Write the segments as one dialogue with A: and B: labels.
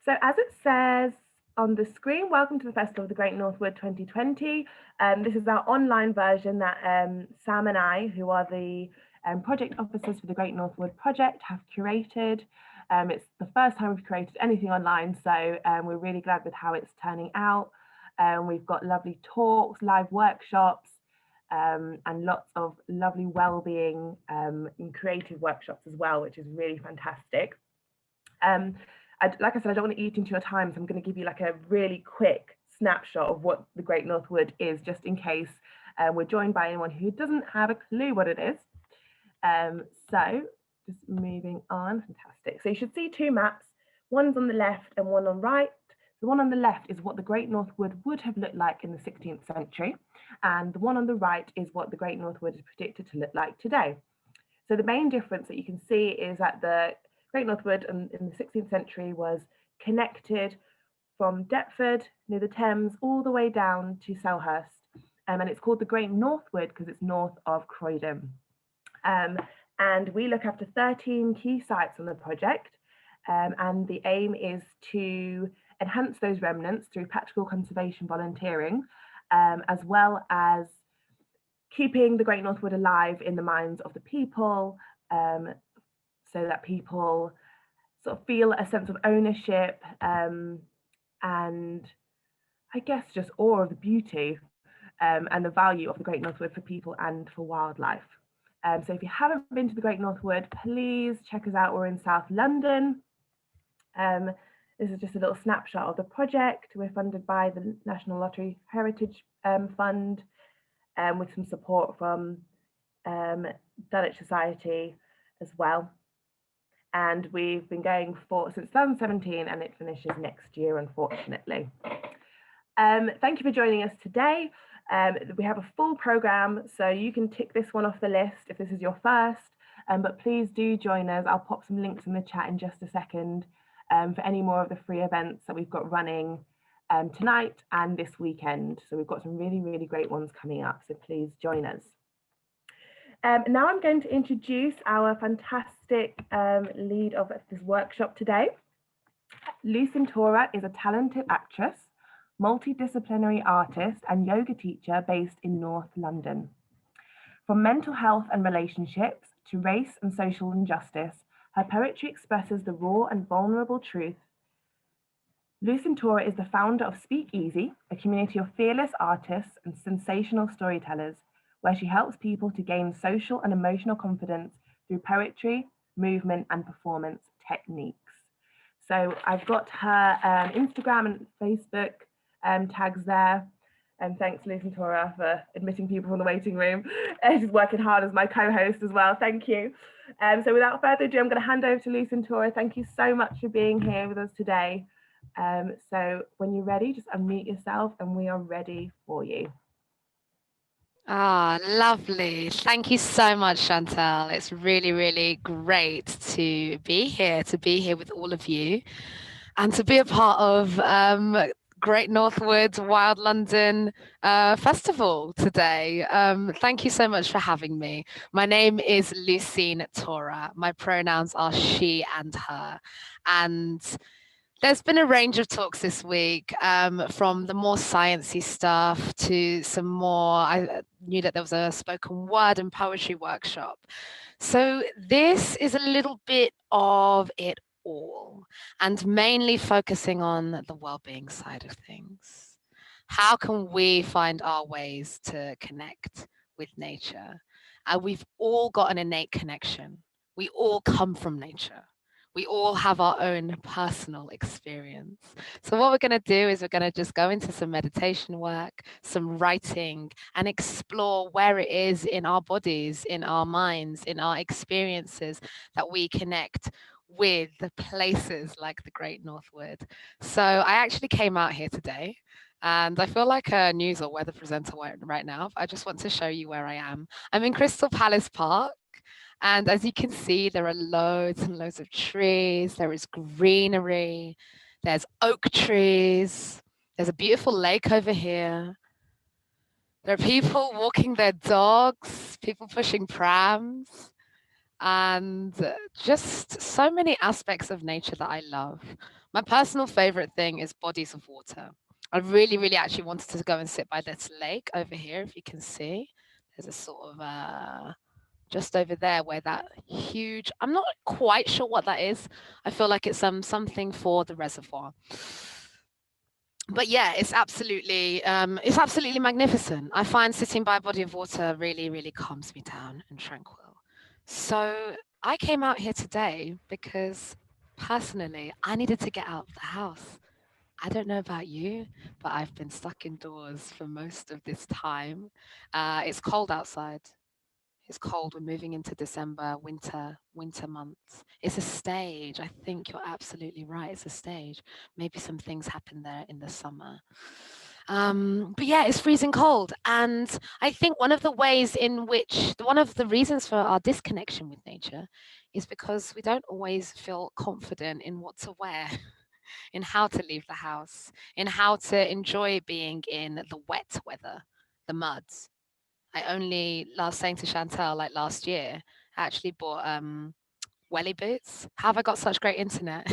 A: So as it says on the screen, welcome to the Festival of the Great Northwood 2020. This is our online version that Sam and I, who are the project officers for the Great Northwood project, have curated. It's the first time we've created anything online, so we're really glad with how it's turning out. We've got lovely talks, live workshops, and lots of lovely well-being and creative workshops as well, which is really fantastic. Like I said, I don't want to eat into your time, so I'm going to give you like a really quick snapshot of what the Great Northwood is, just in case we're joined by anyone who doesn't have a clue what it is. So just moving on, fantastic. So you should see two maps, one's on the left and one on right. The one on the left is what the Great Northwood would have looked like in the 16th century, and the one on the right is what the Great Northwood is predicted to look like today. So the main difference that you can see is that the Great Northwood in the 16th century was connected from Deptford near the Thames all the way down to Selhurst, and it's called the Great Northwood because it's north of Croydon. And we look after 13 key sites on the project, and the aim is to enhance those remnants through practical conservation volunteering, as well as keeping the Great Northwood alive in the minds of the people, so that people sort of feel a sense of ownership and I guess just awe of the beauty and the value of the Great Northwood for people and for wildlife. So if you haven't been to the Great Northwood, please check us out. We're in South London. This is just a little snapshot of the project. We're funded by the National Lottery Heritage Fund with some support from Dulwich Society as well. And we've been going since 2017, and it finishes next year, unfortunately. Thank you for joining us today. We have a full program, so you can tick this one off the list if this is your first, but please do join us. I'll pop some links in the chat in just a second for any more of the free events that we've got running tonight and this weekend. So we've got some really, really great ones coming up, so please join us. Now I'm going to introduce our fantastic lead of this workshop today. Lousin-Torah is a talented actress, multidisciplinary artist and yoga teacher based in North London. From mental health and relationships to race and social injustice, her poetry expresses the raw and vulnerable truth. Lousin-Torah is the founder of Speak Easy, a community of fearless artists and sensational storytellers, where she helps people to gain social and emotional confidence through poetry, movement, and performance techniques. So I've got her Instagram and Facebook tags there. And thanks, Lousin-Torah, for admitting people from the waiting room. She's working hard as my co-host as well. Thank you. So without further ado, I'm going to hand over to Lousin-Torah. Thank you so much for being here with us today. So when you're ready, just unmute yourself and we are ready for you.
B: Ah, lovely. Thank you so much, Chantal. It's really, really great to be here with all of you and to be a part of Great Northwood Wild London Festival today. Thank you so much for having me. My name is Lousin-Torah. My pronouns are she and her. And there's been a range of talks this week, from the more sciencey stuff to some more, I knew that there was a spoken word and poetry workshop. So this is a little bit of it all, and mainly focusing on the well-being side of things. How can we find our ways to connect with nature? We've all got an innate connection. We all come from nature. We all have our own personal experience. So what we're going to do is we're going to just go into some meditation work, some writing, and explore where it is in our bodies, in our minds, in our experiences that we connect with the places like the Great Northwood. So I actually came out here today, and I feel like a news or weather presenter right now. I just want to show you where I am. I'm in Crystal Palace Park. And as you can see, there are loads and loads of trees. There is greenery. There's oak trees. There's a beautiful lake over here. There are people walking their dogs, people pushing prams. and just so many aspects of nature that I love. My personal favorite thing is bodies of water. I really, really actually wanted to go and sit by this lake over here, if you can see. There's a sort of just over there where that huge, I'm not quite sure what that is. I feel like it's something for the reservoir. But yeah, it's absolutely magnificent. I find sitting by a body of water really, really calms me down and tranquil. So I came out here today because personally I needed to get out of the house. I don't know about you, but I've been stuck indoors for most of this time. It's cold outside. It's cold. We're moving into December, winter months. It's a stage. I think you're absolutely right. It's a stage. Maybe some things happen there in the summer. But yeah, it's freezing cold. And I think one of the reasons for our disconnection with nature is because we don't always feel confident in what to wear, in how to leave the house, in how to enjoy being in the wet weather, the muds. Last saying to Chantel, like last year, I actually bought welly boots. How have I got such great internet?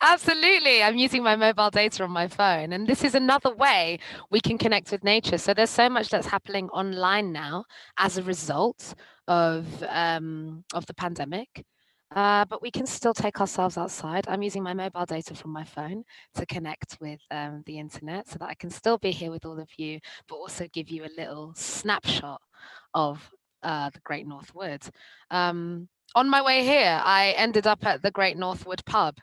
B: Absolutely. I'm using my mobile data on my phone. And this is another way we can connect with nature. So there's so much that's happening online now as a result of the pandemic. But we can still take ourselves outside. I'm using my mobile data from my phone to connect with the internet so that I can still be here with all of you, but also give you a little snapshot of the Great North Wood. On my way here, I ended up at the Great Northwood pub,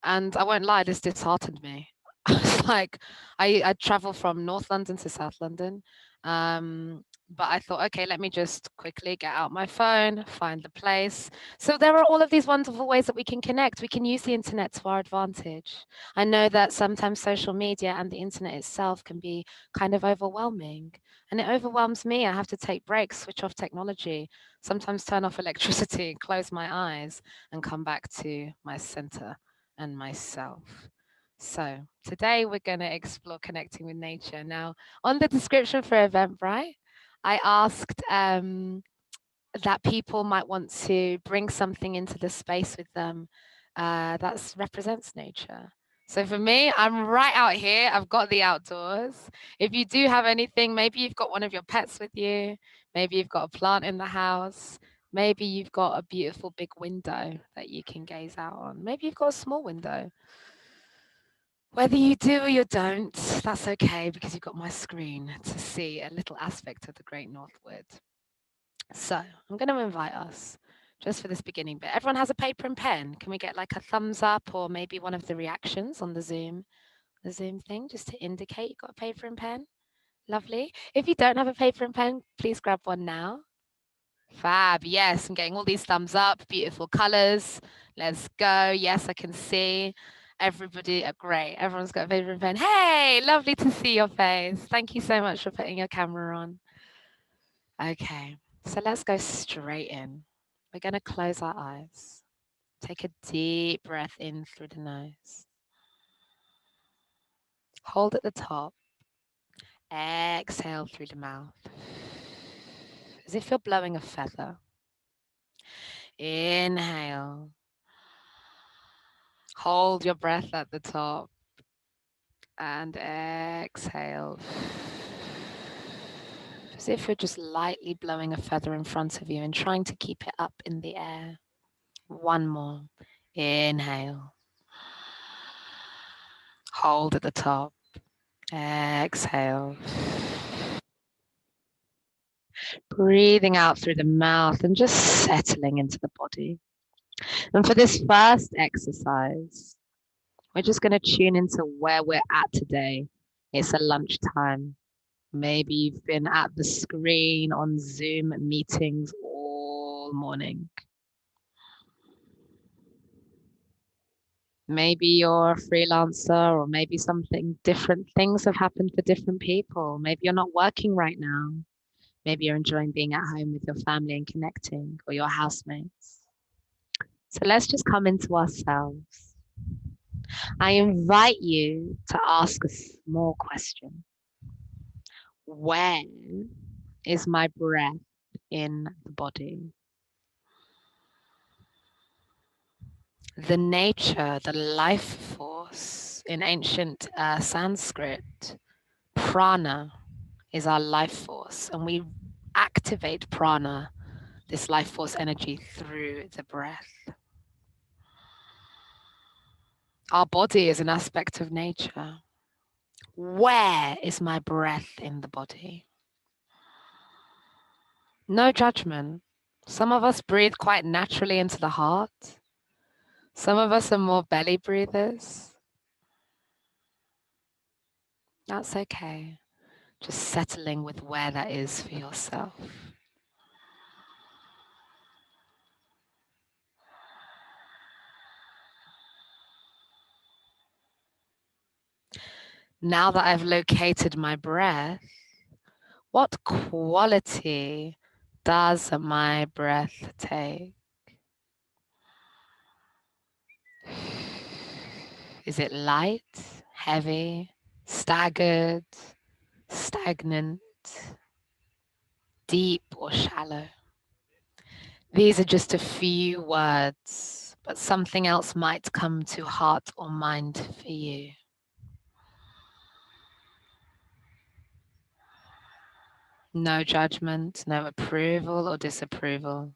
B: and I won't lie, this disheartened me. I was like, I travel from North London to South London, but I thought, okay, let me just quickly get out my phone, find the place. So there are all of these wonderful ways that we can connect. We can use the internet to our advantage. I know that sometimes social media and the internet itself can be kind of overwhelming, and it overwhelms me. I have to take breaks, switch off technology, sometimes turn off electricity, close my eyes, and come back to my center and myself. So today we're going to explore connecting with nature. Now, on the description for Eventbrite, I asked that people might want to bring something into the space with them that represents nature. So for me, I'm right out here. I've got the outdoors. If you do have anything, maybe you've got one of your pets with you, maybe you've got a plant in the house, maybe you've got a beautiful big window that you can gaze out on, maybe you've got a small window. Whether you do or you don't, that's okay because you've got my screen to see a little aspect of the Great Northwood. So I'm going to invite us just for this beginning bit. Everyone has a paper and pen. Can we get like a thumbs up or maybe one of the reactions on the Zoom thing just to indicate you've got a paper and pen? Lovely. If you don't have a paper and pen, please grab one now. Fab. Yes, I'm getting all these thumbs up. Beautiful colors. Let's go. Yes, I can see everybody. Great. Everyone's got a paper and pen. Hey, lovely to see your face. Thank you so much for putting your camera on. Okay, so let's go straight in. We're going to close our eyes. Take a deep breath in through the nose. Hold at the top. Exhale through the mouth. As if you're blowing a feather. Inhale. Hold your breath at the top. And exhale. As if you're just lightly blowing a feather in front of you and trying to keep it up in the air. One more. Inhale. Hold at the top. Exhale. Breathing out through the mouth and just settling into the body. And for this first exercise, we're just going to tune into where we're at today. It's a lunchtime. Maybe you've been at the screen on Zoom meetings all morning. Maybe you're a freelancer, or maybe different things have happened for different people. Maybe you're not working right now. Maybe you're enjoying being at home with your family and connecting, or your housemates. So let's just come into ourselves. I invite you to ask a small question. Where is my breath in the body? The nature, the life force in ancient Sanskrit, prana is our life force, and we activate prana, this life force energy, through the breath. Our body is an aspect of nature. Where is my breath in the body? No judgment. Some of us breathe quite naturally into the heart. Some of us are more belly breathers. That's okay. Just settling with where that is for yourself. Now that I've located my breath, what quality does my breath take? Is it light, heavy, staggered, stagnant, deep, or shallow? These are just a few words, but something else might come to heart or mind for you. No judgment, no approval or disapproval.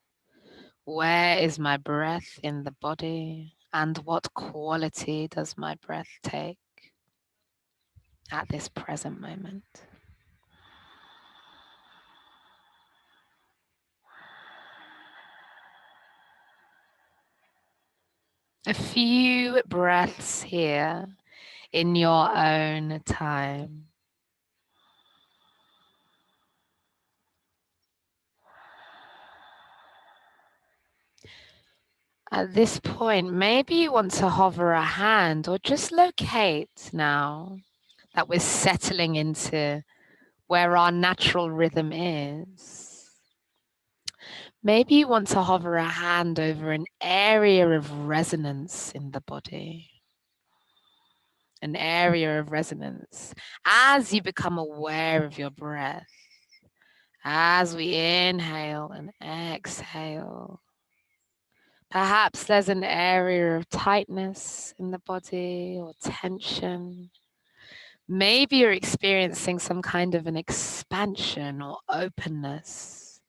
B: Where is my breath in the body? And what quality does my breath take at this present moment? A few breaths here in your own time. At this point, maybe you want to hover a hand or just locate now that we're settling into where our natural rhythm is. Maybe you want to hover a hand over an area of resonance in the body. An area of resonance. As you become aware of your breath, as we inhale and exhale, perhaps there's an area of tightness in the body or tension. Maybe you're experiencing some kind of an expansion or openness,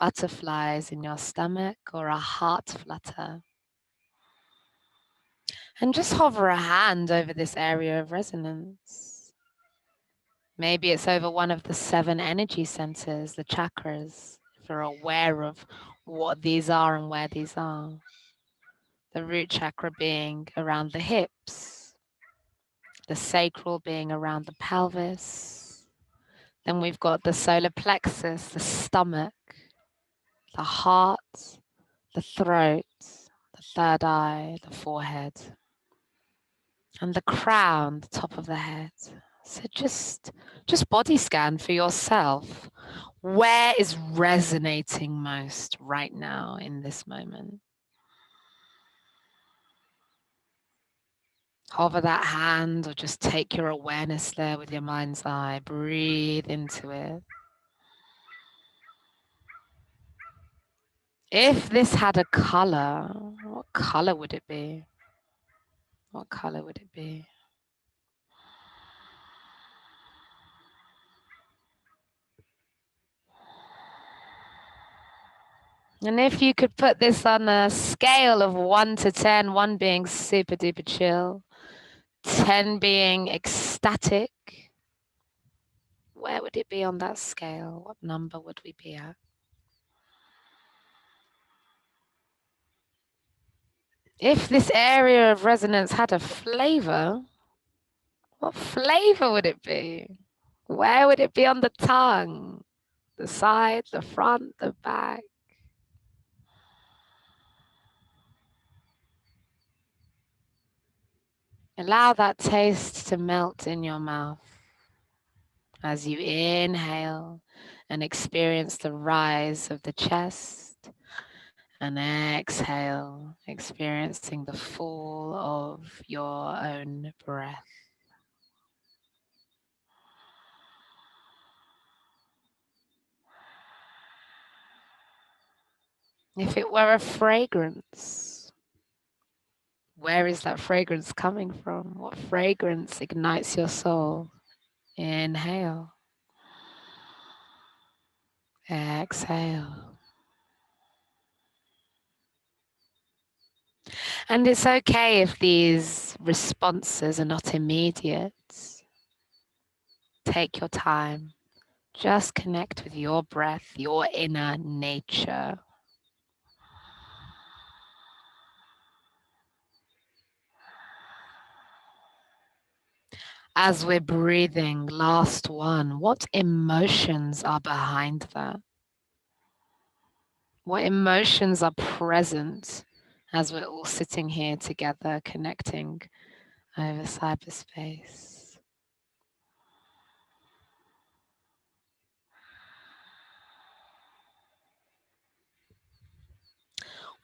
B: butterflies in your stomach or a heart flutter. And just hover a hand over this area of resonance. Maybe it's over one of the 7 energy centers, the chakras, if you're aware of what these are and where these are. The root chakra being around the hips, the sacral being around the pelvis. Then we've got the solar plexus, the stomach, the heart, the throat, the third eye, the forehead, and the crown, the top of the head. So just body scan for yourself. Where is resonating most right now in this moment? Hover that hand or just take your awareness there with your mind's eye. Breathe into it. If this had a color, what color would it be? What color would it be? And if you could put this on a scale of 1 to 10, 1 being super duper chill, 10 being ecstatic, where would it be on that scale? What number would we be at? If this area of resonance had a flavor, what flavor would it be? Where would it be on the tongue? The side, the front, the back? Allow that taste to melt in your mouth as you inhale and experience the rise of the chest, and exhale, experiencing the fall of your own breath. If it were a fragrance, Where is that fragrance coming from? What fragrance ignites your soul? Inhale. Exhale. And it's okay if these responses are not immediate. Take your time. Just connect with your breath, your inner nature. As we're breathing, last one, what emotions are behind that? What emotions are present as we're all sitting here together, connecting over cyberspace?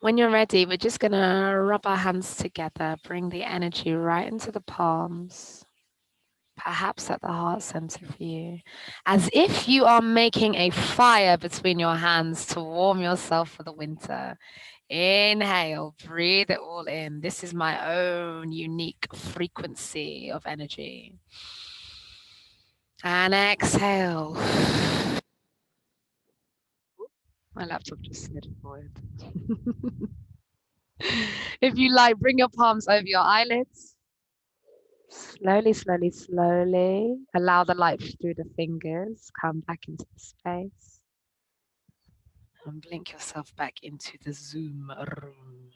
B: When you're ready, we're just going to rub our hands together, bring the energy right into the palms, perhaps at the heart center for you, as if you are making a fire between your hands to warm yourself for the winter. Inhale, breathe it all in. This is my own unique frequency of energy. And exhale. My laptop just slid forward. If you like, bring your palms over your eyelids. Slowly, slowly, slowly. Allow the light through the fingers. Come back into the space. And blink yourself back into the Zoom room.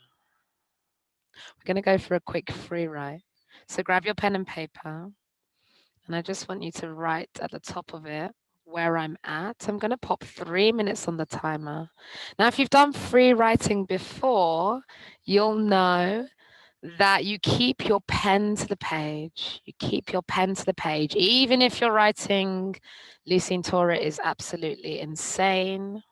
B: We're going to go for a quick free write. So grab your pen and paper. And I just want you to write at the top of it where I'm at. I'm going to pop 3 minutes on the timer. Now, if you've done free writing before, you'll know that you keep your pen to the page. You keep your pen to the page. Even if you're writing Lousin-Torah is absolutely insane,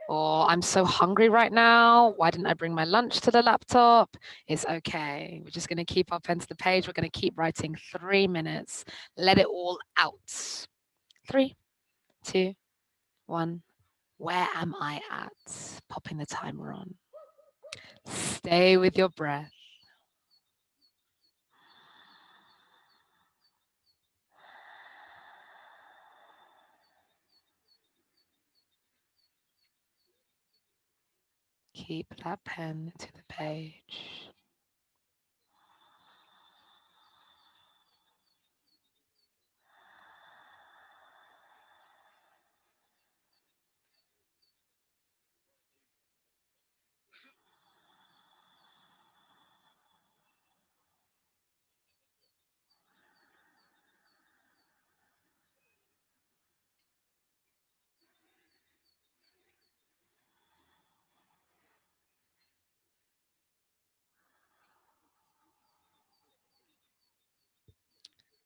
B: or I'm so hungry right now, why didn't I bring my lunch to the laptop? It's okay. We're just going to keep our pen to the page. We're going to keep writing 3 minutes. Let it all out. 3, 2, 1. Where am I at? Popping the timer on. Stay with your breath. Keep that pen to the page.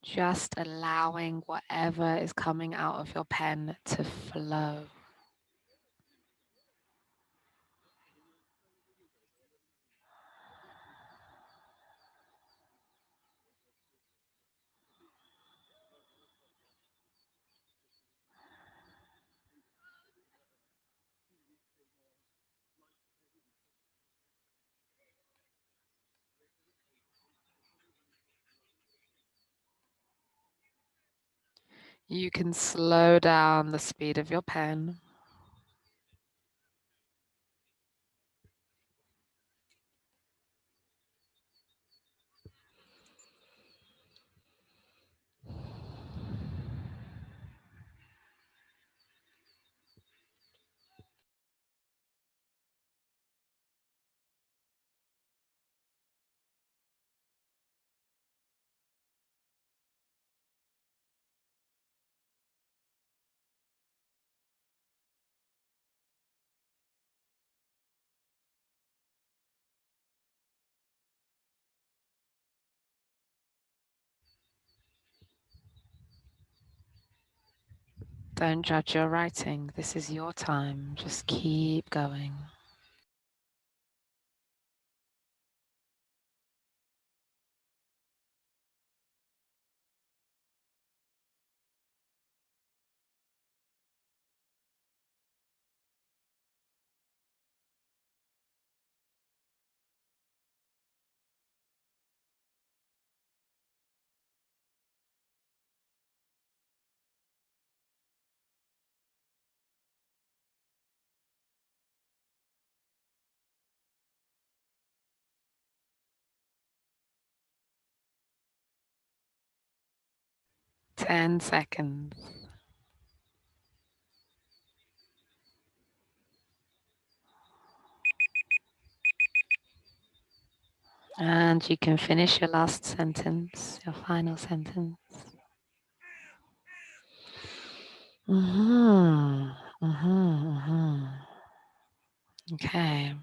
B: Just allowing whatever is coming out of your pen to flow. You can slow down the speed of your pen. Don't judge your writing. This is your time. Just keep going. 10 seconds. And you can finish your last sentence, your final sentence. Okay.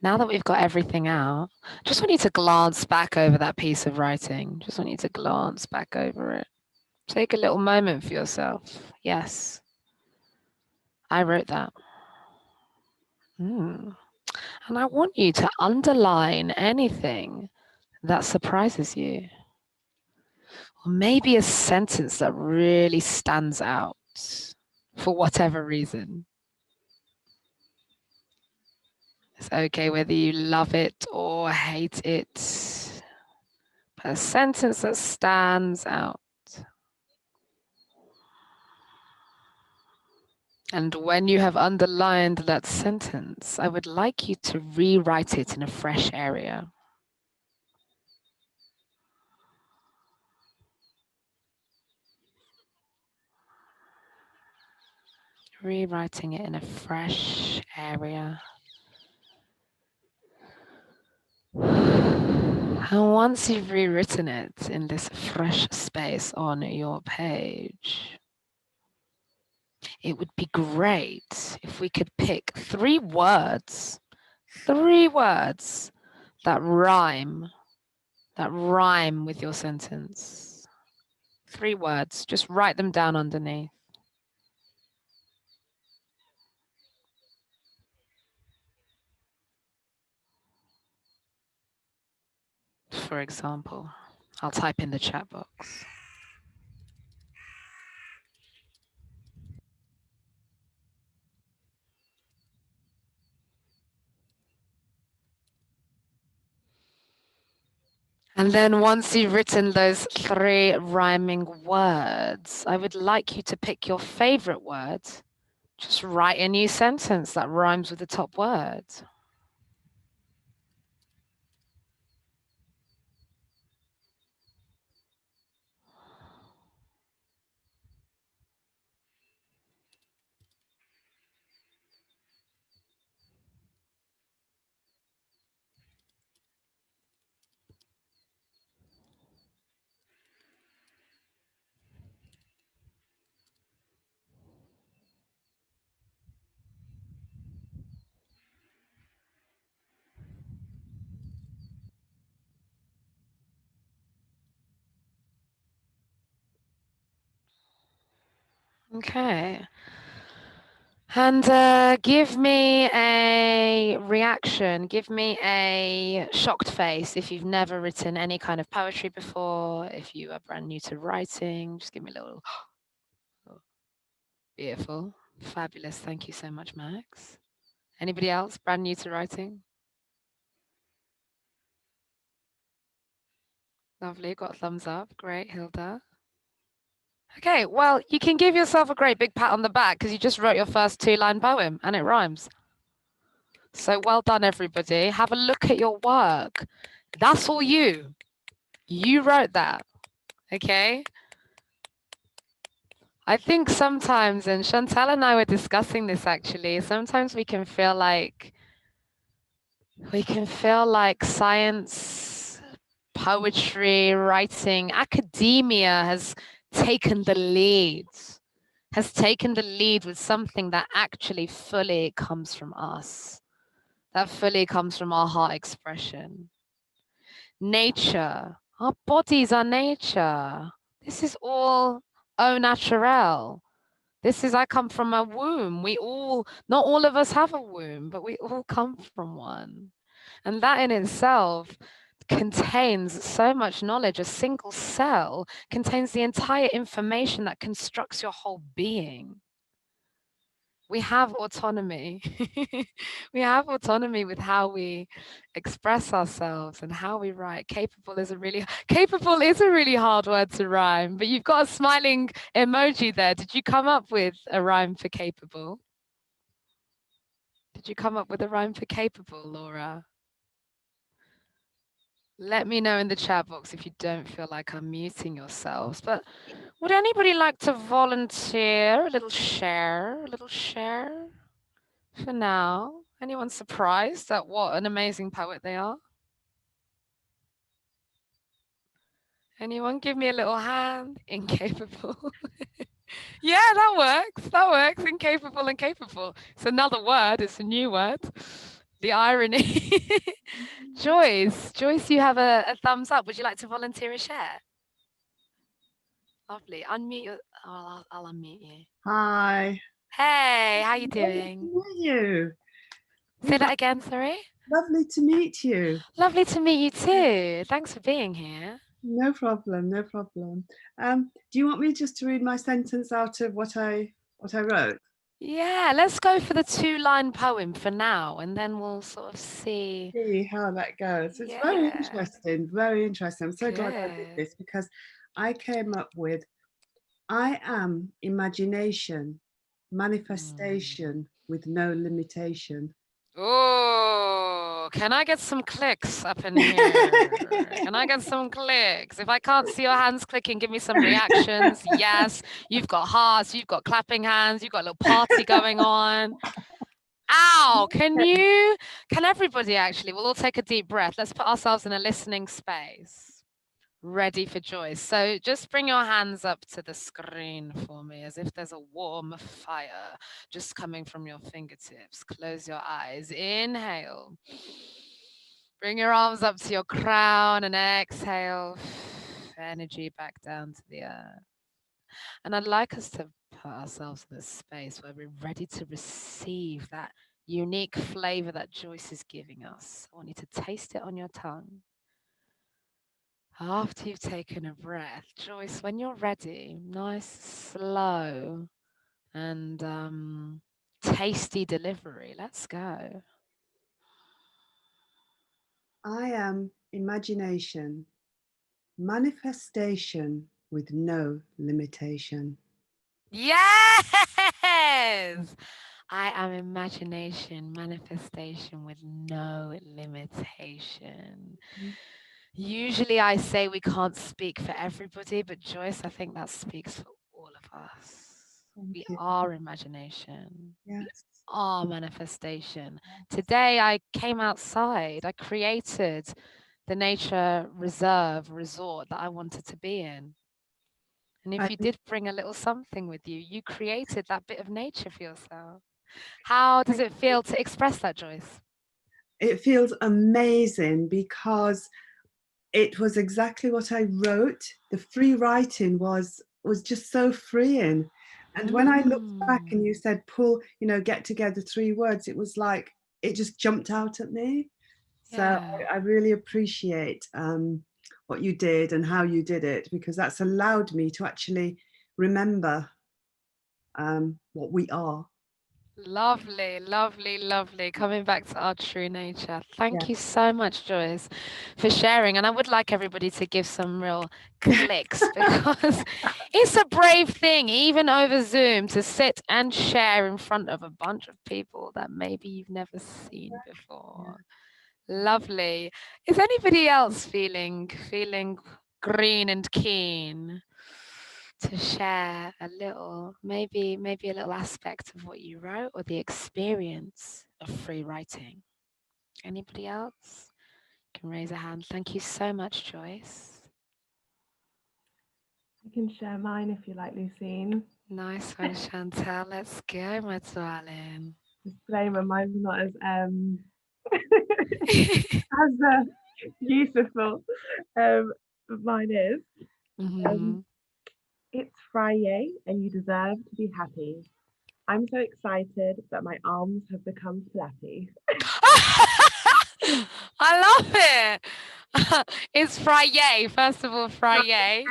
B: Now that we've got everything out, just want you to glance back over that piece of writing. Just want you to glance back over it. Take a little moment for yourself. Yes, I wrote that. And I want you to underline anything that surprises you. Or maybe a sentence that really stands out for whatever reason. It's okay whether you love it or hate it. But a sentence that stands out. And when you have underlined that sentence, I would like you to rewrite it in a fresh area. Rewriting it in a fresh area. And once you've rewritten it in this fresh space on your page, it would be great if we could pick 3 words that rhyme with your sentence. 3 words, just write them down underneath. For example, I'll type in the chat box. And then once you've written those 3 rhyming words, I would like you to pick your favorite word. Just write a new sentence that rhymes with the top word. Okay. And give me a reaction, give me a shocked face if you've never written any kind of poetry before, if you are brand new to writing, just give me a little, beautiful, fabulous, thank you so much, Max. Anybody else brand new to writing? Lovely, got a thumbs up, great, Hilda. Okay, well, you can give yourself a great big pat on the back because you just wrote your first 2-line poem and it rhymes. So well done, everybody. Have a look at your work. That's all you. You wrote that, okay? I think sometimes, and Chantal and I were discussing this actually, sometimes we can feel like science, poetry, writing, academia has taken the lead with something that actually fully comes from us, that fully comes from our heart expression. Nature, our bodies are nature. This is all au naturel. I come from a womb. Not all of us have a womb, but we all come from one. And that in itself contains so much knowledge. A single cell contains the entire information that constructs your whole being. We have autonomy. We have autonomy with how we express ourselves and how we write. Capable is a really hard word to rhyme, but you've got a smiling emoji there. Did you come up with a rhyme for capable? Did you come up with a rhyme for capable, Laura? Let me know in the chat box if you don't feel like unmuting yourselves. But Would anybody like to volunteer? A little share for now. Anyone surprised at what an amazing poet they are? Anyone give me a little hand? Incapable. Yeah, that works. That works. Incapable and capable. It's another word. It's a new word. The irony. Joyce, you have a thumbs up. Would you like to volunteer a share? Lovely. Unmute your. Oh, I'll unmute you.
C: Hi.
B: Hey, how you
C: Lovely
B: doing?
C: to meet you.
B: Say that again, sorry.
C: Lovely to meet you.
B: Lovely to meet you too. Thanks for being here.
C: No problem, no problem. Do you want me just to read my sentence out of what I wrote?
B: Yeah, let's go for the 2-line poem for now, and then we'll sort of see.
C: See how that goes. It's very interesting, very interesting. I'm so glad I did this because I came up with I am imagination, manifestation with no limitation.
B: Oh, can I get some clicks up in here? Can I get some clicks? If I can't see your hands clicking, give me some reactions. Yes, you've got hearts, you've got clapping hands, you've got a little party going on. Ow, can everybody actually, we'll all take a deep breath. Let's put ourselves in a listening space. Ready for Joyce. So just bring your hands up to the screen for me as if there's a warm fire just coming from your fingertips. Close your eyes. Inhale. Bring your arms up to your crown and exhale. Energy back down to the earth. And I'd like us to put ourselves in a space where we're ready to receive that unique flavor that Joyce is giving us. I want you to taste it on your tongue. After you've taken a breath, Joyce, when you're ready, nice, slow, and tasty delivery. Let's go.
C: I am imagination, manifestation with no limitation.
B: Yes! I am imagination, manifestation with no limitation. Usually I say we can't speak for everybody, but Joyce, I think that speaks for all of us. We are imagination.
C: Yes.
B: We are manifestation. Today I came outside. I created the nature reserve resort that I wanted to be in. And if you did bring a little something with you, you created that bit of nature for yourself. How does it feel to express that, Joyce?
C: It feels amazing because it was exactly what I wrote. The free writing was just so freeing. And when I looked back and you said, pull, get together 3 words, it was like, it just jumped out at me. So I really appreciate what you did and how you did it, because that's allowed me to actually remember what we are.
B: Lovely, lovely, lovely. Coming back to our true nature. Thank you so much, Joyce, for sharing. And I would like everybody to give some real clicks because it's a brave thing, even over Zoom, to sit and share in front of a bunch of people that maybe you've never seen before. Lovely. Is anybody else feeling green and keen to share a little, maybe a little aspect of what you wrote or the experience of free writing? Anybody else? You can raise a hand. Thank you so much, Joyce.
A: I can share mine if you like, Lousine.
B: Nice one, Chantal. Let's go, my darling.
A: Disclaimer, mine's not as as beautiful. Mine is. It's Friday and you deserve to be happy. I'm so excited that my arms have become flappy.
B: I love it. It's Friday. First of all, Friday.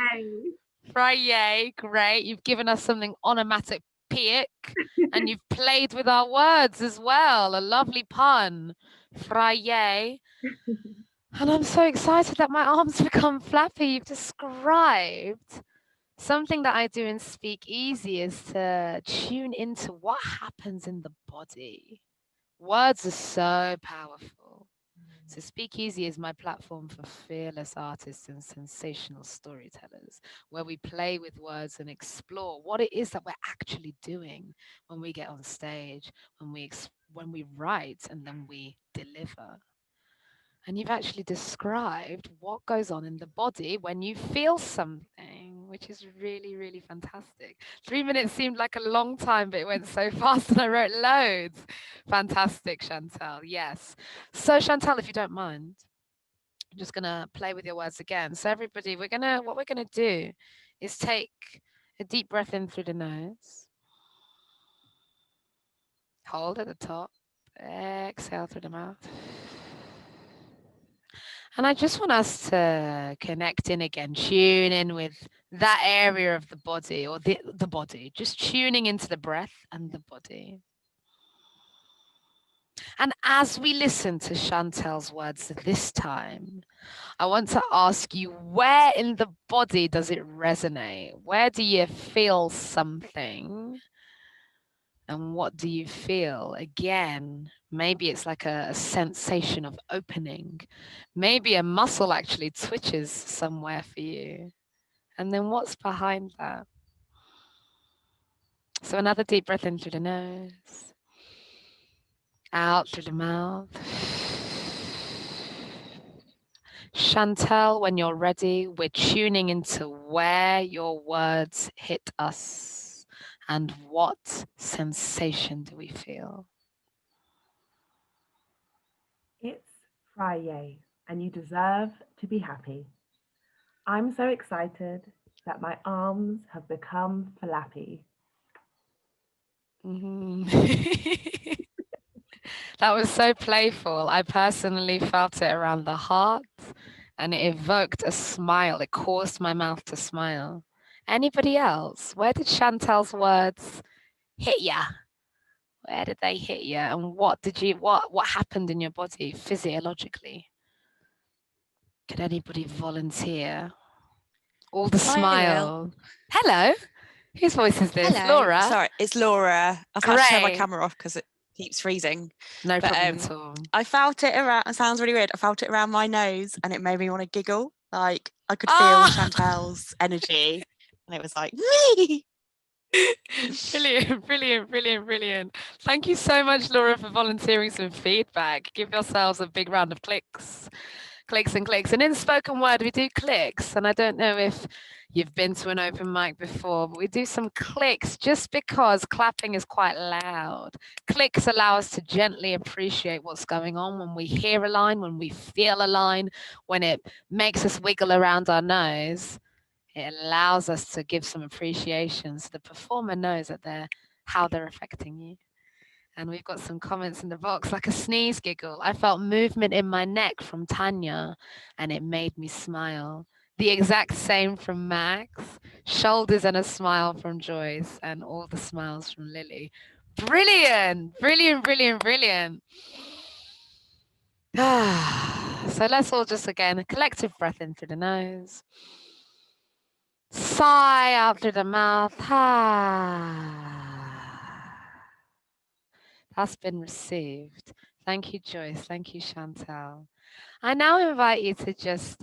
B: Friday, great. You've given us something onomatopoeic and you've played with our words as well. A lovely pun. Friday. And I'm so excited that my arms become flappy. You've described something that I do in Speak Easy is to tune into what happens in the body. Words are so powerful. So Speakeasy is my platform for fearless artists and sensational storytellers, where we play with words and explore what it is that we're actually doing when we get on stage, when we write, and then we deliver. And you've actually described what goes on in the body when you feel something, which is really, really fantastic. 3 minutes seemed like a long time, but it went so fast and I wrote loads. Fantastic, Chantal. Yes. So Chantal, if you don't mind, I'm just gonna play with your words again. So everybody, what we're gonna do is take a deep breath in through the nose. Hold at the top. Exhale through the mouth. And I just want us to connect in again, tune in with that area of the body, or the body, just tuning into the breath and the body. And as we listen to Chantal's words this time, I want to ask you, where in the body does it resonate? Where do you feel something? And what do you feel? Again, maybe it's like a sensation of opening. Maybe a muscle actually twitches somewhere for you. And then what's behind that? So another deep breath in through the nose, out through the mouth. Chantal, when you're ready, we're tuning into where your words hit us and what sensation do we feel?
A: It's Friday, and you deserve to be happy. I'm so excited that my arms have become flappy.
B: That was so playful. I personally felt it around the heart and it evoked a smile. It caused my mouth to smile. Anybody else? Where did Chantal's words hit ya? Where did they hit you? And what happened in your body physiologically? Could anybody volunteer? All the smile. Hello. Whose voice is this?
D: Hello.
B: Laura?
D: Sorry, it's Laura. I've had to turn my camera off because it keeps freezing.
B: No problem at all.
D: I felt it around, it sounds really weird. I felt it around my nose and it made me want to giggle. Like I could feel Chantal's energy and it was like, me.
B: Brilliant, brilliant, brilliant, brilliant. Thank you so much, Laura, for volunteering some feedback. Give yourselves a big round of clicks. Clicks and clicks. And in spoken word, we do clicks. And I don't know if you've been to an open mic before, but we do some clicks just because clapping is quite loud. Clicks allow us to gently appreciate what's going on when we hear a line, when we feel a line, when it makes us wiggle around our nose. It allows us to give some appreciation so the performer knows that how they're affecting you. And we've got some comments in the box, like a sneeze giggle. I felt movement in my neck from Tanya, and it made me smile. The exact same from Max. Shoulders and a smile from Joyce, and all the smiles from Lily. Brilliant, brilliant, brilliant, brilliant. So let's all just, again, a collective breath in through the nose. Sigh out through the mouth. That's been received. Thank you, Joyce. Thank you, Chantal. I now invite you to just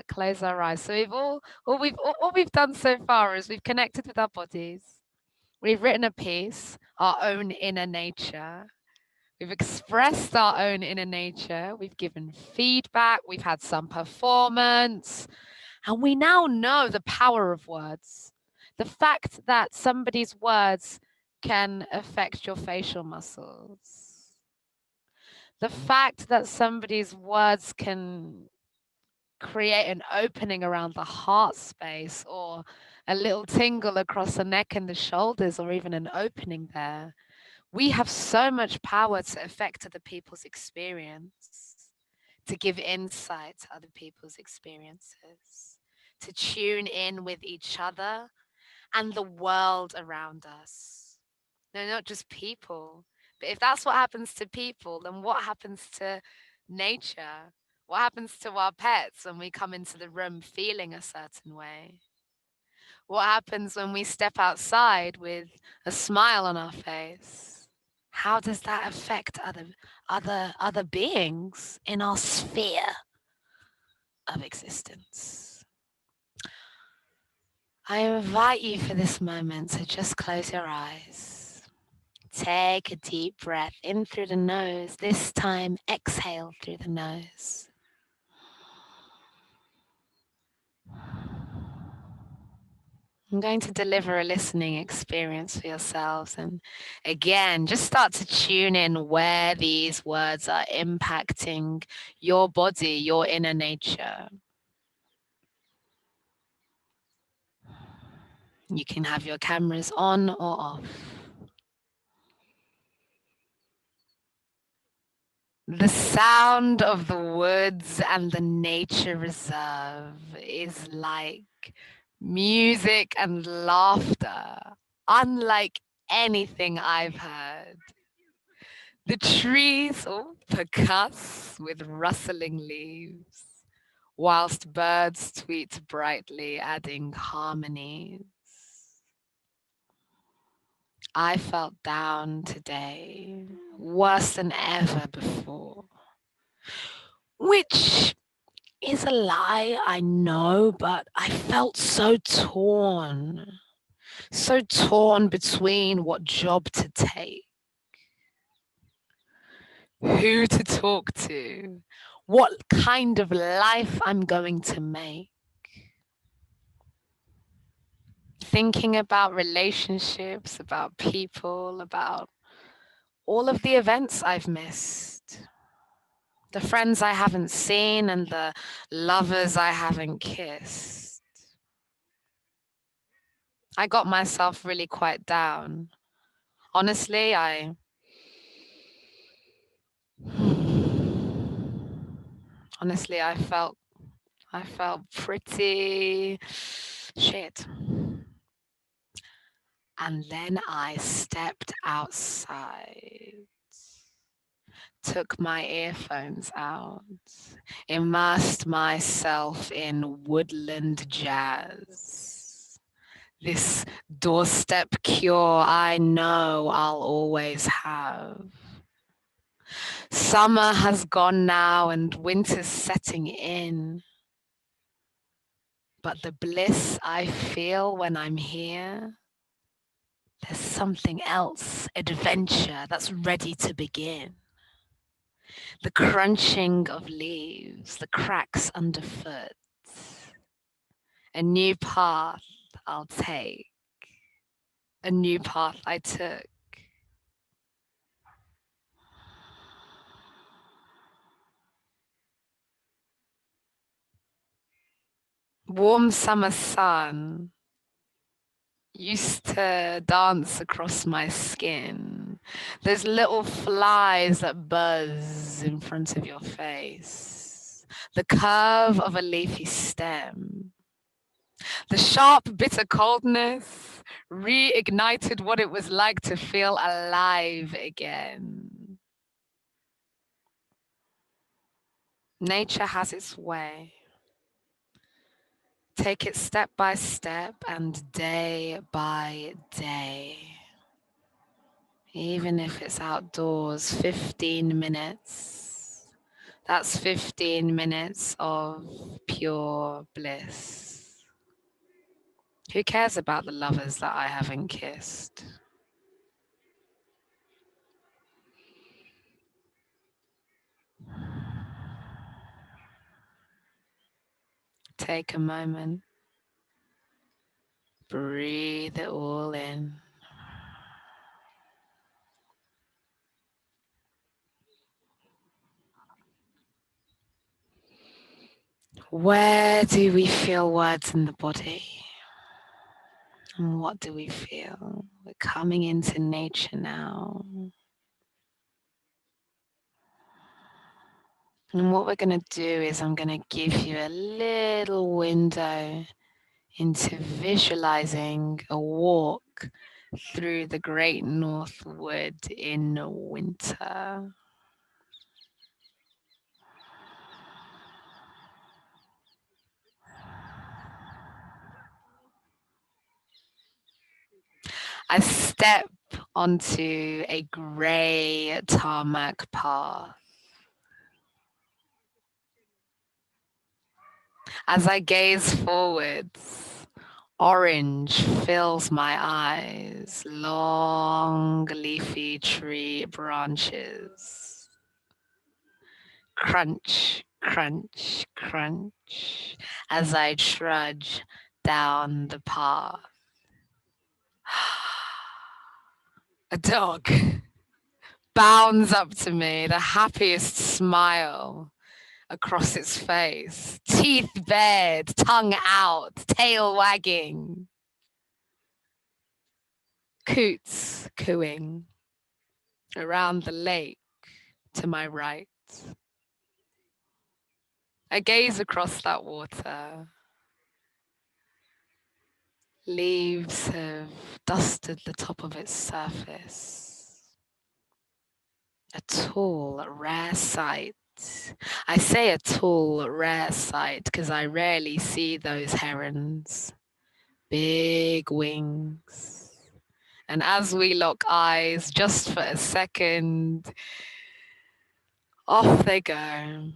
B: close our eyes. So what we've done so far is we've connected with our bodies. We've written a piece, our own inner nature. We've expressed our own inner nature. We've given feedback. We've had some performance. And we now know the power of words. The fact that somebody's words can affect your facial muscles. The fact that somebody's words can create an opening around the heart space, or a little tingle across the neck and the shoulders, or even an opening there. We have so much power to affect other people's experience, to give insight to other people's experiences, to tune in with each other and the world around us. No, not just people. But if that's what happens to people, then what happens to nature? What happens to our pets when we come into the room feeling a certain way? What happens when we step outside with a smile on our face? How does that affect other beings in our sphere of existence. I invite you for this moment to just close your eyes. Take a deep breath in through the nose. This time, exhale through the nose. I'm going to deliver a listening experience for yourselves. And again, just start to tune in where these words are impacting your body, your inner nature. You can have your cameras on or off. The sound of the woods and the nature reserve is like music and laughter, unlike anything I've heard. The trees all percuss with rustling leaves, whilst birds tweet brightly, adding harmonies. I felt down today, worse than ever before, which is a lie, I know, but I felt so torn between what job to take, who to talk to, what kind of life I'm going to make. Thinking about relationships, about people, about all of the events I've missed, the friends I haven't seen and the lovers I haven't kissed. I got myself really quite down. Honestly, I felt pretty shit. And then I stepped outside, took my earphones out, immersed myself in woodland jazz. This doorstep cure I know I'll always have. Summer has gone now and winter's setting in. But the bliss I feel when I'm here, there's something else, adventure that's ready to begin. The crunching of leaves, the cracks underfoot, a new path I'll take, a new path I took. Warm summer sun used to dance across my skin. There's little flies that buzz in front of your face. The curve of a leafy stem. The sharp, bitter coldness reignited what it was like to feel alive again. Nature has its way. Take it step by step and day by day. Even if it's outdoors, 15 minutes. That's 15 minutes of pure bliss. Who cares about the lovers that I haven't kissed? Take a moment. Breathe it all in. Where do we feel words in the body? And what do we feel? We're coming into nature now. And what we're going to do is I'm going to give you a little window into visualizing a walk through the Great North Wood in winter. I step onto a grey tarmac path. As I gaze forwards, orange fills my eyes, long leafy tree branches. Crunch, crunch, crunch, as I trudge down the path. A dog bounds up to me, the happiest smile across its face, teeth bared, tongue out, tail wagging. Coots cooing around the lake to my right. I gaze across that water. Leaves have dusted the top of its surface. A tall, rare sight. I say a tall, rare sight because I rarely see those herons. Big wings. And as we lock eyes, just for a second, off they go.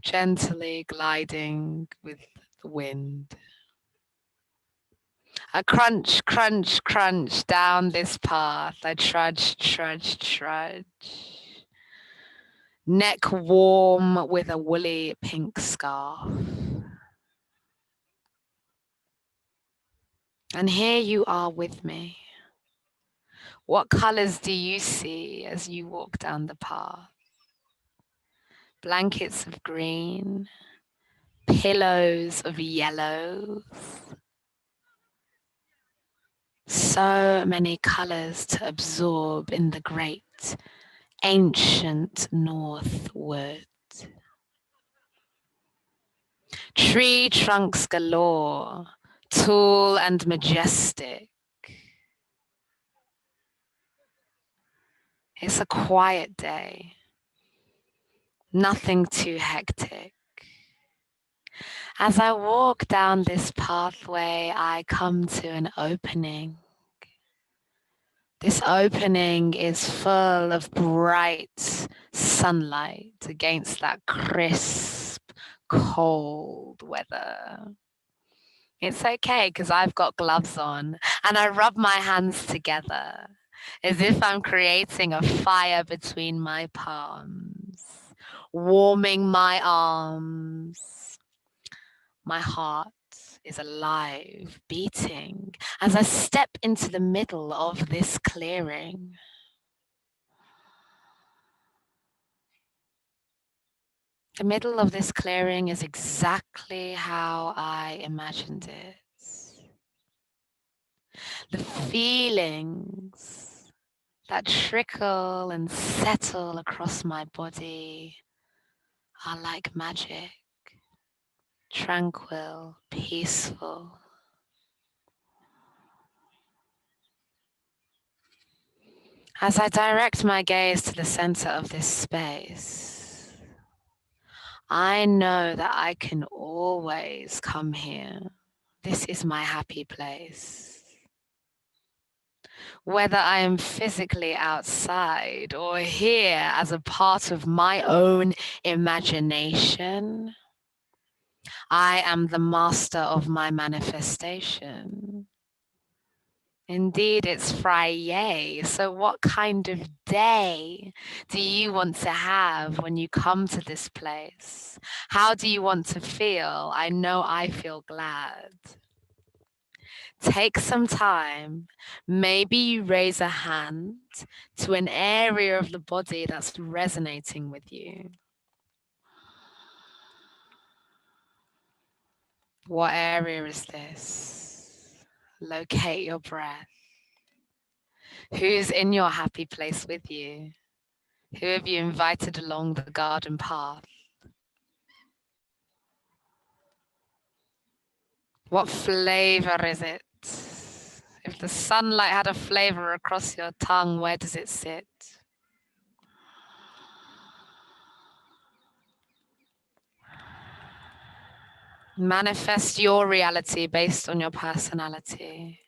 B: Gently gliding with the wind. A crunch, crunch, crunch down this path. I trudge, trudge, trudge. Neck warm with a woolly pink scarf. And here you are with me. What colors do you see as you walk down the path? Blankets of green, pillows of yellow. So many colors to absorb in the great ancient North Wood. Tree trunks galore, tall and majestic. It's a quiet day, nothing too hectic. As I walk down this pathway, I come to an opening. This opening is full of bright sunlight against that crisp, cold weather. It's okay because I've got gloves on and I rub my hands together as if I'm creating a fire between my palms, warming my arms. My heart is alive, beating, as I step into the middle of this clearing. The middle of this clearing is exactly how I imagined it. The feelings that trickle and settle across my body are like magic, tranquil, peaceful. As I direct my gaze to the center of this space, I know that I can always come here. This is my happy place. Whether I am physically outside or here as a part of my own imagination, I am the master of my manifestation. Indeed, it's Friday. So what kind of day do you want to have when you come to this place? How do you want to feel? I know I feel glad. Take some time. Maybe you raise a hand to an area of the body that's resonating with you. What area is this? Locate your breath. Who's in your happy place with you? Who have you invited along the garden path? What flavor is it? If the sunlight had a flavor across your tongue, where does it sit? Manifest your reality based on your personality.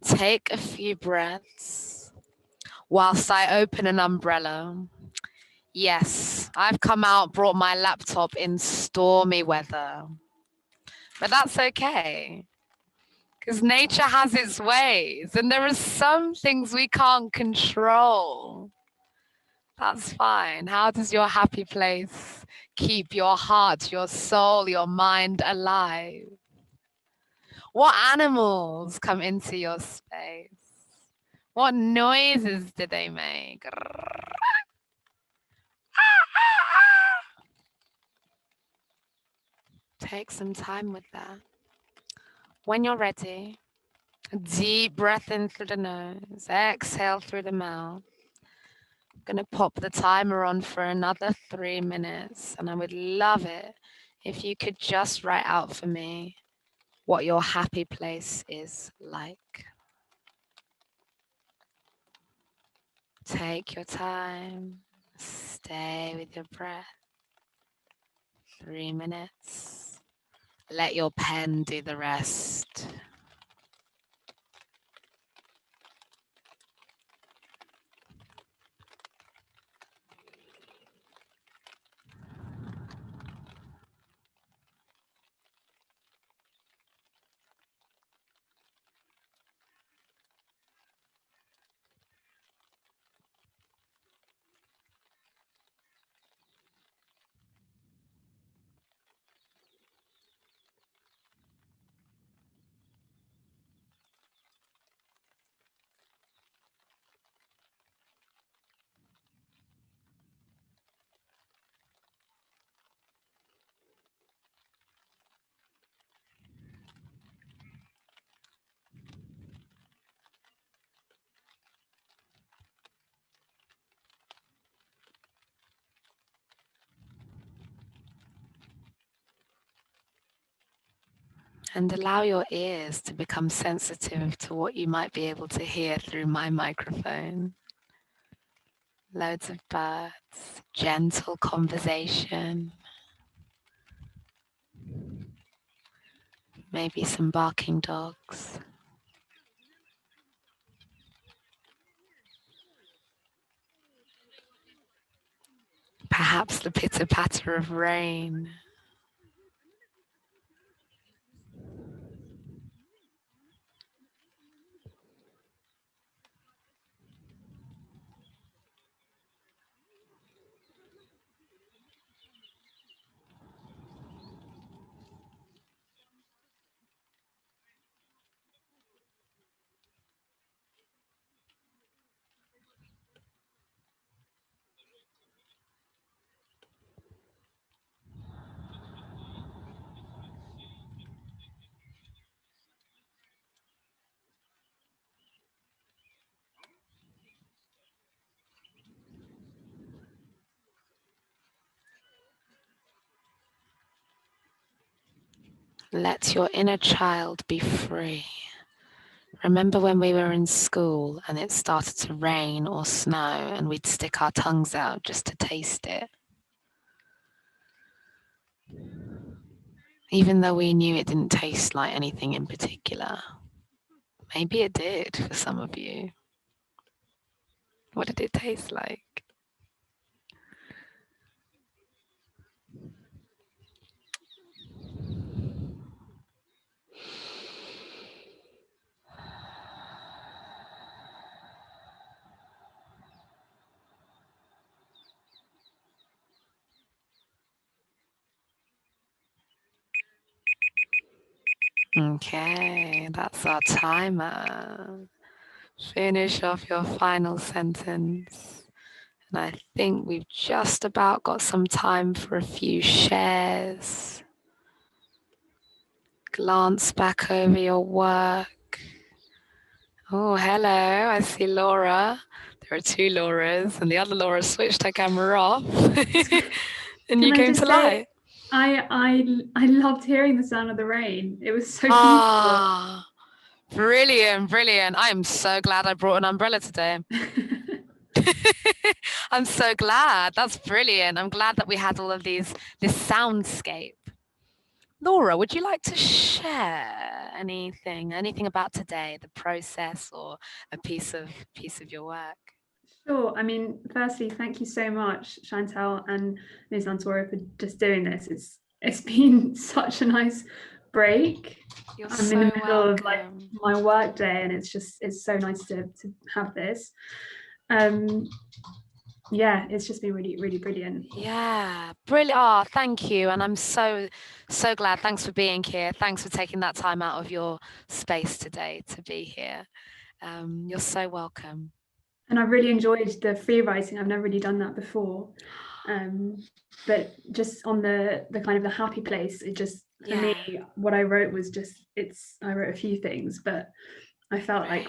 B: Take a few breaths whilst I open an umbrella. Yes, I've come out, brought my laptop in stormy weather. But that's okay, because nature has its ways, and there are some things we can't control. That's fine. How does your happy place keep your heart, your soul, your mind alive? What animals come into your space? What noises do they make? Take some time with that. When you're ready, a deep breath in through the nose, exhale through the mouth. I'm going to pop the timer on for another 3 minutes, and I would love it if you could just write out for me what your happy place is like. Take your time, stay with your breath. 3 minutes. Let your pen do the rest. And allow your ears to become sensitive to what you might be able to hear through my microphone. Loads of birds, gentle conversation, maybe some barking dogs. Perhaps the pitter-patter of rain. Let your inner child be free. Remember when we were in school and it started to rain or snow and we'd stick our tongues out just to taste it? Even though we knew it didn't taste like anything in particular. Maybe it did for some of you. What did it taste like? Okay, that's our timer. Finish off your final sentence. And I think we've just about got some time for a few shares. Glance back over your work. Oh, hello, I see Laura. There are 2 Lauras, and the other Laura switched her camera off. And you came to light.
E: I loved hearing the sound of the rain. It was so
B: beautiful. Brilliant, brilliant. I am so glad I brought an umbrella today. I'm so glad. That's brilliant. I'm glad that we had all of this soundscape. Laura, would you like to share anything about today, the process, or a piece of your work?
E: Sure. I mean, firstly, thank you so much, Chantal and Lousin-Torah, for just doing this. It's been such a nice break.
B: You're
E: I'm
B: so
E: in the middle of like
B: welcome.
E: my work day, and it's so nice to have this. Yeah, it's just been really, really brilliant.
B: Yeah, brilliant. Oh, thank you. And I'm so glad. Thanks for being here. Thanks for taking that time out of your space today to be here. You're so welcome.
E: And I really enjoyed the free writing. I've never really done that before. But just on the kind of the happy place, it just, for me, what I wrote was just, I wrote a few things, but I felt like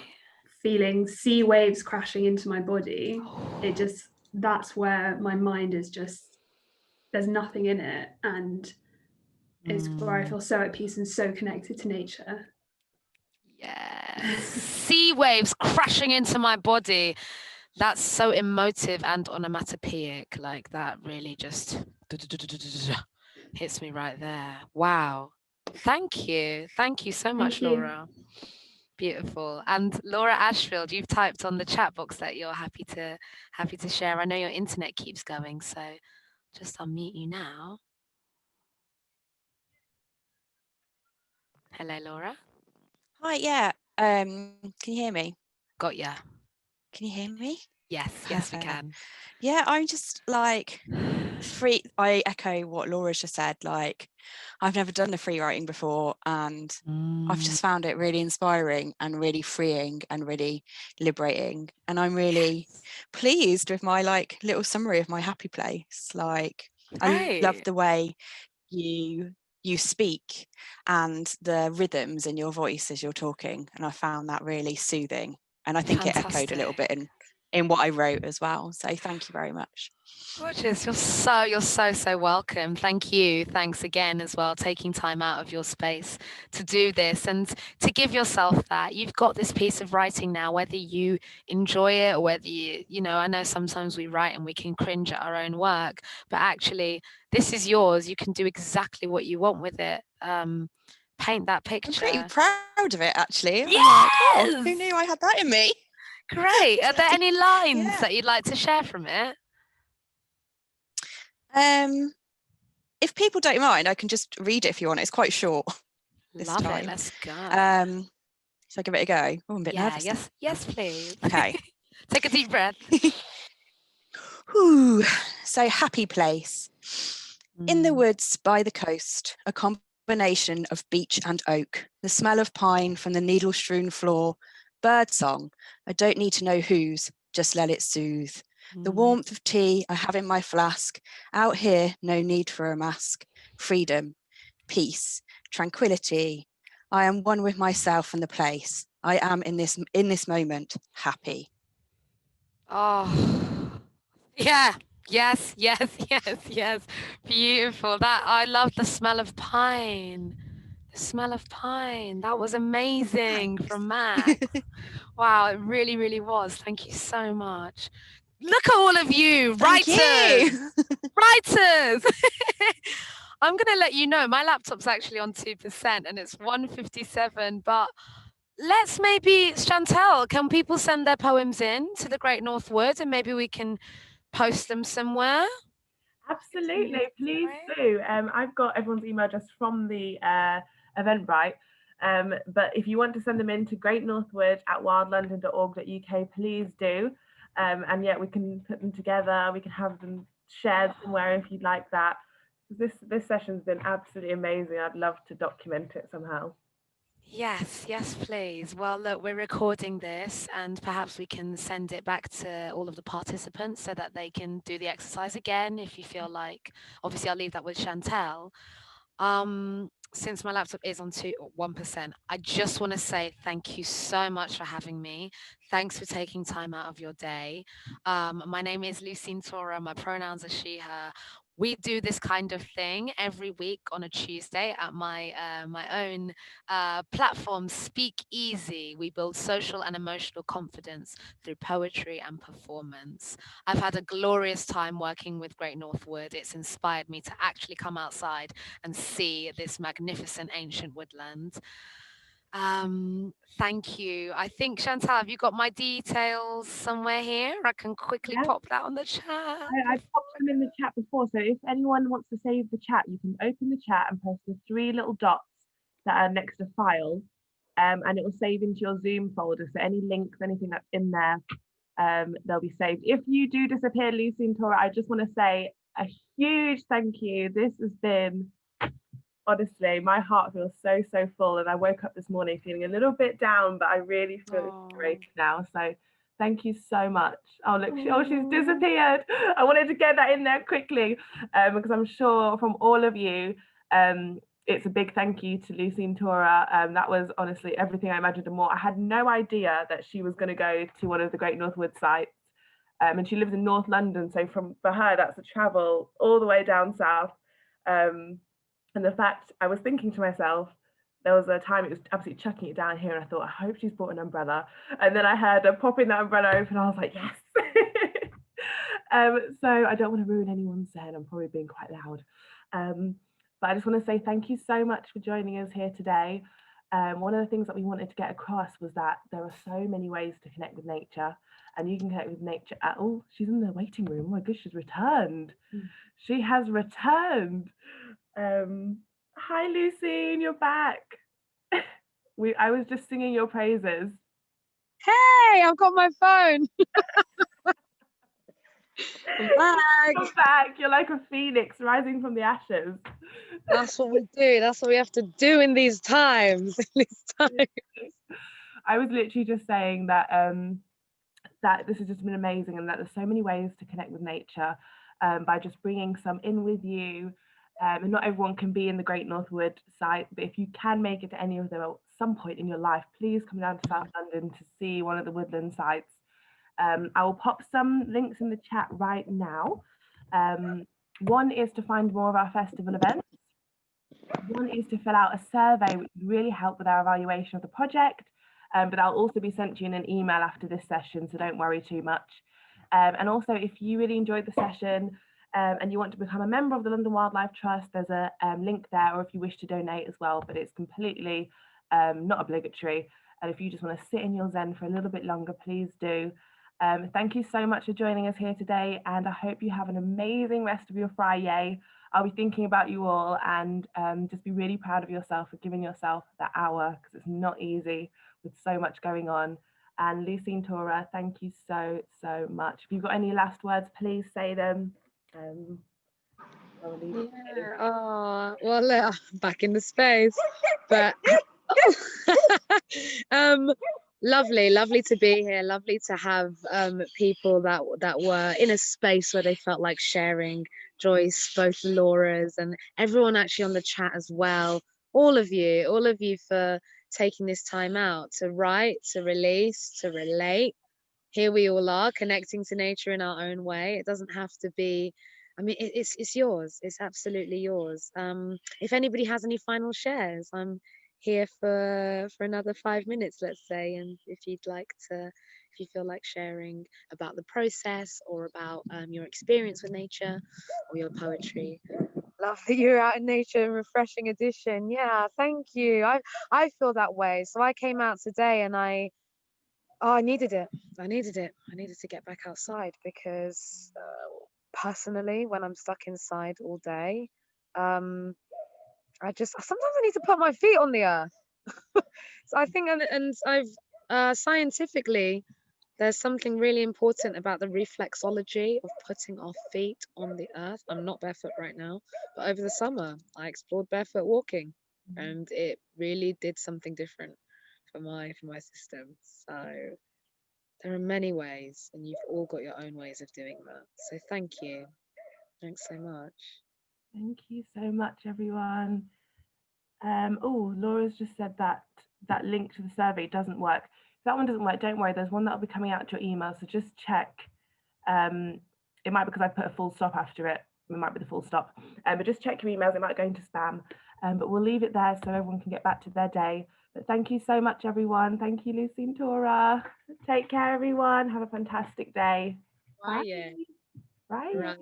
E: feeling sea waves crashing into my body. That's where my mind is just, there's nothing in it. And it's where I feel so at peace and so connected to nature.
B: Yes. Sea waves crashing into my body. That's so emotive and onomatopoeic. Like that really just hits me right there. Wow. Thank you. Thank you so much, Laura. Beautiful. And Laura Ashfield, you've typed on the chat box that you're happy to share. I know your internet keeps going, so just unmute you now. Hello, Laura.
D: Hi, yeah. Can you hear me?
B: Got ya.
D: Can you hear me?
B: Yes,
D: Perfect.
B: yes, we can.
D: Yeah, I'm just like I echo what Laura's just said. Like, I've never done the free writing before, and I've just found it really inspiring and really freeing and really liberating. And I'm really pleased with my like little summary of my happy place. Like, I love the way you speak and the rhythms in your voice as you're talking, and I found that really soothing. And I think it echoed a little bit in what I wrote as well. So thank you very much.
B: Gorgeous. You're so welcome. Thank you. Thanks again as well, taking time out of your space to do this and to give yourself that. You've got this piece of writing now, whether you enjoy it or whether you know, I know sometimes we write and we can cringe at our own work, but actually this is yours. You can do exactly what you want with it. Paint that picture.
D: I'm pretty proud of it, actually.
B: Yes!
D: I'm like, oh, who knew I had that in me?
B: Great. Are there any lines that you'd like to share from it?
D: If people don't mind, I can just read it if you want. It's quite short.
B: Love it. Let's go.
D: So I give it a go. Oh, I'm a bit nervous.
B: Yes, please.
D: Okay.
B: Take a deep breath.
D: So happy place. In the woods by the coast, a combination of beech and oak, the smell of pine from the needle-strewn floor, bird song, I don't need to know whose, just let it soothe. The warmth of tea I have in my flask, out here, no need for a mask. Freedom, peace, tranquility. I am one with myself and the place. I am in this moment, happy.
B: Oh, yeah. Yes. Beautiful. I love the smell of pine. The smell of pine. That was amazing. Thanks. From Max. Wow, it really, really was. Thank you so much. Look at all of you, writers. Writers. I'm going to let you know, my laptop's actually on 2% and it's 1:57, but let's maybe, Chantal, can people send their poems in to the Great North Wood and maybe we can post them somewhere?
A: Absolutely, please do. I've got everyone's email address from the Eventbrite, but if you want to send them in to greatnorthwood@wildlondon.org.uk, please do. And yeah, we can put them together. We can have them shared somewhere if you'd like that. This session's been absolutely amazing. I'd love to document it somehow.
B: Yes, please. Well, look, we're recording this and perhaps we can send it back to all of the participants so that they can do the exercise again if you feel like. Obviously, I'll leave that with Chantal. Since my laptop is on 1%, I just want to say thank you so much for having me. Thanks for taking time out of your day. My name is Lousin-Torah. My pronouns are she, her. we do this kind of thing every week on a Tuesday at my my own platform, Speak Easy. We build social and emotional confidence through poetry and performance. I've had a glorious time working with Great Northwood. It's inspired me to actually come outside and see this magnificent ancient woodland. Thank you. I think, Chantal, have you got my details somewhere here? I can quickly
A: Yeah.
B: pop that on the chat.
A: I popped them in the chat before, so if anyone wants to save the chat, you can open the chat and press the 3 little dots that are next to file, and it will save into your Zoom folder. So any links, anything that's in there, they'll be saved. If you do disappear, Lousin-Torah, I just want to say a huge thank you. This has been, honestly, my heart feels so full, and I woke up this morning feeling a little bit down, but I really feel great now. So thank you so much. Oh look, she's disappeared. I wanted to get that in there quickly, because I'm sure from all of you, it's a big thank you to Lousin-Torah. That was honestly everything I imagined and more. I had no idea that she was going to go to one of the Great Northwood sites, and she lives in North London, so for her that's a travel all the way down south. And the fact, I was thinking to myself, there was a time it was absolutely chucking it down here, and I thought, I hope she's brought an umbrella. And then I heard her popping that umbrella open, I was like, yes. So I don't want to ruin anyone's day, and I'm probably being quite loud. But I just want to say thank you so much for joining us here today. One of the things that we wanted to get across was that there are so many ways to connect with nature, and you can connect with nature at all. She's in the waiting room. Oh my gosh, she's returned. She has returned. Hi Lucy, you're back. I was just singing your praises.
F: Hey, I've got my phone. I'm back.
A: You're back. You're like a phoenix rising from the ashes.
F: That's what we do. That's what we have to do in these times.
A: I was literally just saying that that this has just been amazing, and that there's so many ways to connect with nature by just bringing some in with you. And not everyone can be in the Great Northwood site, but if you can make it to any of them at some point in your life, please come down to South London to see one of the woodland sites. I will pop some links in the chat right now. One is to find more of our festival events. One is to fill out a survey, which would really help with our evaluation of the project, but I'll also be sent to you in an email after this session, so don't worry too much. And also, if you really enjoyed the session, and you want to become a member of the London Wildlife Trust, there's a link there, or if you wish to donate as well, but it's completely not obligatory. And if you just want to sit in your zen for a little bit longer, please do. Thank you so much for joining us here today, and I hope you have an amazing rest of your Friday. I'll be thinking about you all, and just be really proud of yourself for giving yourself that hour, because it's not easy with so much going on. And Lousin-Torah, thank you so much. If you've got any last words, please say them.
F: Oh, well, I'm back in the space, but lovely to be here. Lovely to have people that were in a space where they felt like sharing. Joyce, both Laura's, and everyone actually on the chat as well. All of you for taking this time out to write, to release, to relate. Here we all are connecting to nature in our own way. It doesn't have to be, I mean, it's yours. It's absolutely yours. If anybody has any final shares, I'm here for another 5 minutes, let's say. And if you feel like sharing about the process, or about your experience with nature, or your poetry. Love that you're out in nature, refreshing edition. Yeah, thank you. I feel that way. So I came out today, and I needed it. I needed to get back outside, because personally, when I'm stuck inside all day, sometimes I need to put my feet on the earth. So I think, and I've scientifically, there's something really important about the reflexology of putting our feet on the earth. I'm not barefoot right now, but over the summer I explored barefoot walking, and it really did something different for my system. So there are many ways, and you've all got your own ways of doing that. So thank you. Thanks so much.
A: Thank you so much, everyone. Oh, Laura's just said that link to the survey doesn't work. If that one doesn't work, don't worry, there's one that'll be coming out to your email, so just check. It might be because I put a full stop after it, It might be the full stop. But just check your emails, it might go into spam. But we'll leave it there so everyone can get back to their day. But thank you so much, everyone. Thank you, Lousin-Torah. Take care, everyone. Have a fantastic day. Bye.
F: Yeah.
A: Bye.
F: Right.